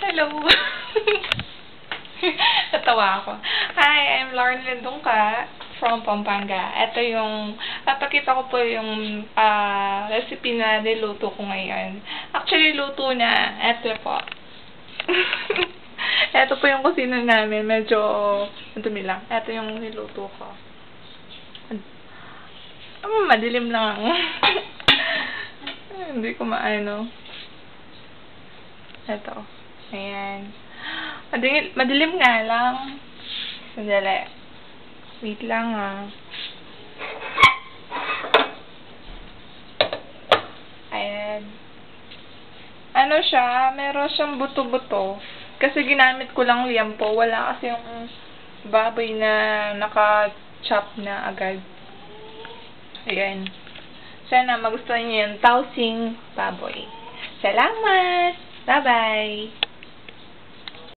Hello! Natawa ako. Hi, I'm Lauren Lindungka from Pampanga. Ito yung, papakita ko po yung recipe na niluto ko ngayon. Actually, luto na. Ito po. Ito po yung kusina namin. Medyo, madumi lang. Ito yung niluto ko. Madilim lang. Hindi ko maano. Ito. Ayan. Madilim nga lang. Sandali. Wait lang Ayan. Ano siya? Meron siyang buto-buto. Kasi ginamit ko lang liampo. Wala kasi yung baboy na naka-chop na agad. Ayan. Sana magustuhan niyo yung tausing baboy. Salamat! Bye-bye!